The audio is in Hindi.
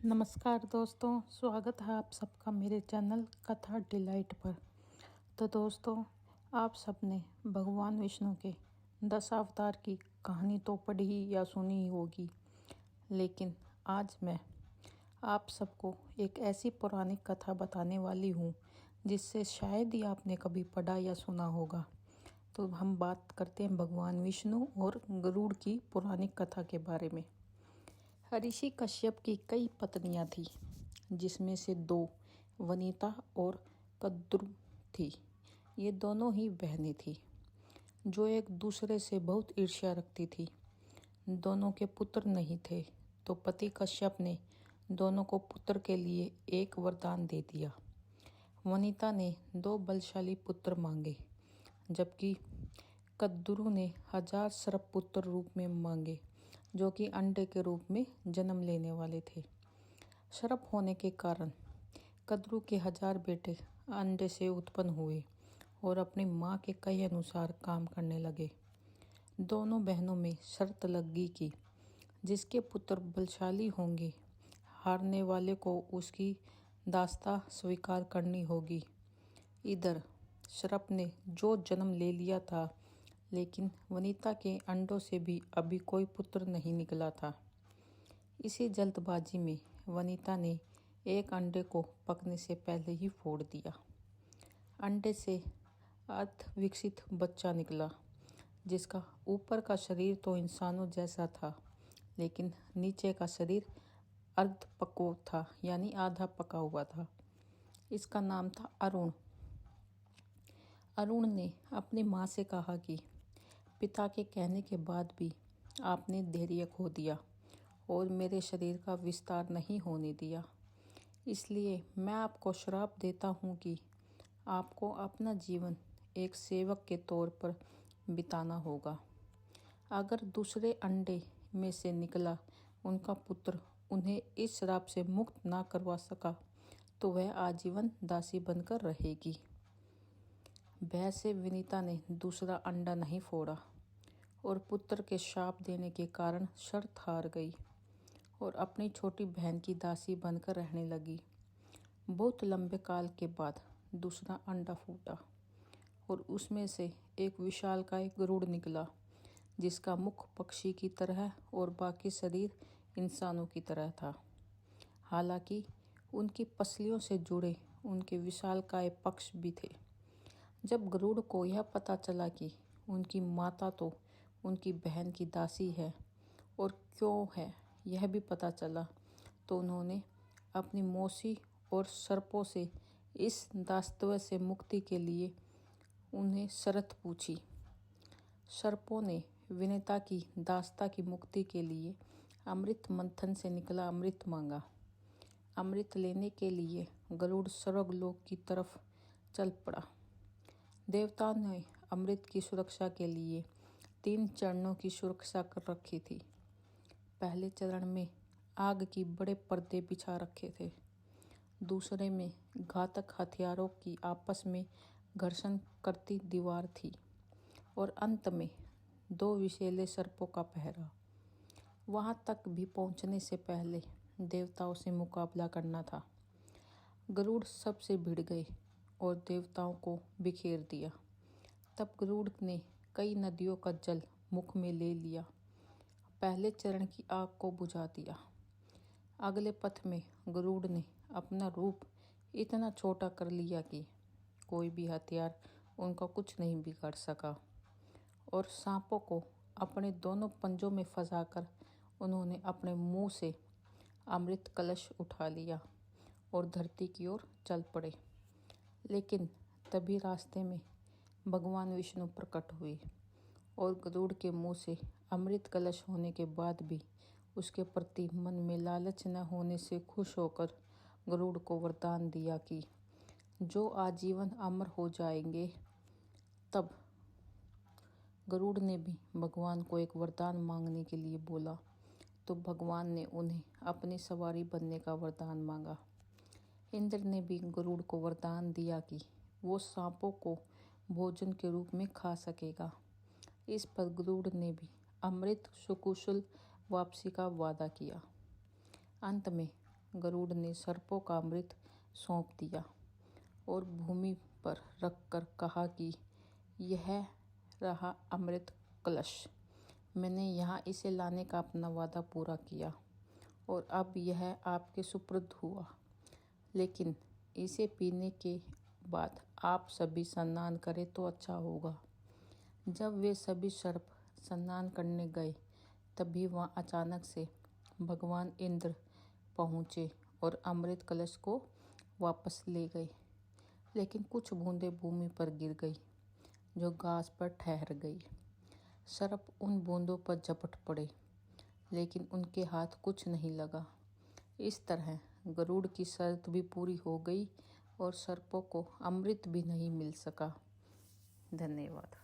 नमस्कार दोस्तों, स्वागत है आप सबका मेरे चैनल कथा डिलाइट पर। तो दोस्तों, आप सबने भगवान विष्णु के 10 अवतार की कहानी तो पढ़ी ही या सुनी ही होगी, लेकिन आज मैं आप सबको एक ऐसी पौराणिक कथा बताने वाली हूँ जिससे शायद ही आपने कभी पढ़ा या सुना होगा। तो हम बात करते हैं भगवान विष्णु और गरुड़ की पौराणिक कथा के बारे में। ऋषि कश्यप की कई पत्नियां थी, जिसमें से 2 वनिता और कद्रु थी। ये दोनों ही बहनें थी जो एक दूसरे से बहुत ईर्ष्या रखती थी। दोनों के पुत्र नहीं थे, तो पति कश्यप ने दोनों को पुत्र के लिए एक वरदान दे दिया। वनिता ने 2 बलशाली पुत्र मांगे, जबकि कद्रु ने 1000 सर्प पुत्र रूप में मांगे, जो कि अंडे के रूप में जन्म लेने वाले थे। सर्प होने के कारण कद्रु के 1000 बेटे अंडे से उत्पन्न हुए और अपनी माँ के कहे अनुसार काम करने लगे। दोनों बहनों में शर्त लग गई कि जिसके पुत्र बलशाली होंगे, हारने वाले को उसकी दास्ता स्वीकार करनी होगी। इधर सर्प ने जो जन्म ले लिया था, लेकिन वनिता के अंडों से भी अभी कोई पुत्र नहीं निकला था। इसी जल्दबाजी में वनिता ने एक अंडे को पकने से पहले ही फोड़ दिया। अंडे से अर्ध विकसित बच्चा निकला, जिसका ऊपर का शरीर तो इंसानों जैसा था, लेकिन नीचे का शरीर अर्ध पक्व था, यानी आधा पका हुआ था। इसका नाम था अरुण। अरुण ने अपनी माँ से कहा कि पिता के कहने के बाद भी आपने धैर्य खो दिया और मेरे शरीर का विस्तार नहीं होने दिया। इसलिए मैं आपको श्राप देता हूँ कि आपको अपना जीवन एक सेवक के तौर पर बिताना होगा। अगर दूसरे अंडे में से निकला उनका पुत्र उन्हें इस श्राप से मुक्त ना करवा सका, तो वह आजीवन दासी बनकर रहेगी। भय से विनीता ने दूसरा अंडा नहीं फोड़ा और पुत्र के शाप देने के कारण शर्त हार गई और अपनी छोटी बहन की दासी बनकर रहने लगी। बहुत लंबे काल के बाद दूसरा अंडा फूटा और उसमें से एक विशालकाय गरुड़ निकला, जिसका मुख पक्षी की तरह और बाकी शरीर इंसानों की तरह था। हालांकि उनकी पसलियों से जुड़े उनके विशालकाय पक्ष भी थे। जब गरुड़ को यह पता चला कि उनकी माता तो उनकी बहन की दासी है और क्यों है यह भी पता चला, तो उन्होंने अपनी मौसी और सर्पों से इस दासत्व से मुक्ति के लिए उन्हें शर्त पूछी। सर्पों ने विनीता की दासता की मुक्ति के लिए अमृत मंथन से निकला अमृत मांगा। अमृत लेने के लिए गरुड़ स्वर्गलोक की तरफ चल पड़ा। देवताओं ने अमृत की सुरक्षा के लिए 3 चरणों की सुरक्षा कर रखी थी। पहले चरण में आग की बड़े पर्दे बिछा रखे थे। दूसरे में घातक हथियारों की आपस में घर्षण करती दीवार थी और अंत में 2 विषैले सर्पों का पहरा। वहां तक भी पहुंचने से पहले देवताओं से मुकाबला करना था। गरुड़ सबसे भिड़ गए और देवताओं को बिखेर दिया। तब गरुड़ ने कई नदियों का जल मुख में ले लिया, पहले चरण की आग को बुझा दिया। अगले पथ में गरुड़ ने अपना रूप इतना छोटा कर लिया कि कोई भी हथियार उनका कुछ नहीं बिगाड़ सका और सांपों को अपने दोनों पंजों में फंसाकर उन्होंने अपने मुंह से अमृत कलश उठा लिया और धरती की ओर चल पड़े। लेकिन तभी रास्ते में भगवान विष्णु प्रकट हुए और गरुड़ के मुंह से अमृत कलश होने के बाद भी उसके प्रति मन में लालच न होने से खुश होकर गरुड़ को वरदान दिया कि जो आजीवन अमर हो जाएंगे। तब गरुड़ ने भी भगवान को एक वरदान मांगने के लिए बोला, तो भगवान ने उन्हें अपनी सवारी बनने का वरदान मांगा। इंद्र ने भी गरुड़ को वरदान दिया कि वो सांपों को भोजन के रूप में खा सकेगा। इस पर गरुड़ ने भी अमृत सुकुशल वापसी का वादा किया। अंत में गरुड़ ने सर्पों का अमृत सौंप दिया और भूमि पर रखकर कहा कि यह रहा अमृत कलश। मैंने यहाँ इसे लाने का अपना वादा पूरा किया और अब यह आपके सुपुर्द हुआ। लेकिन इसे पीने के बाद आप सभी स्नान करें तो अच्छा होगा। जब वे सभी सर्प स्नान करने गए तभी वहाँ अचानक से भगवान इंद्र पहुँचे और अमृत कलश को वापस ले गए। लेकिन कुछ बूंदें भूमि पर गिर गई जो घास पर ठहर गई। सर्प उन बूंदों पर झपट पड़े लेकिन उनके हाथ कुछ नहीं लगा। इस तरह गरुड़ की शर्त भी पूरी हो गई और सर्पों को अमृत भी नहीं मिल सका। धन्यवाद।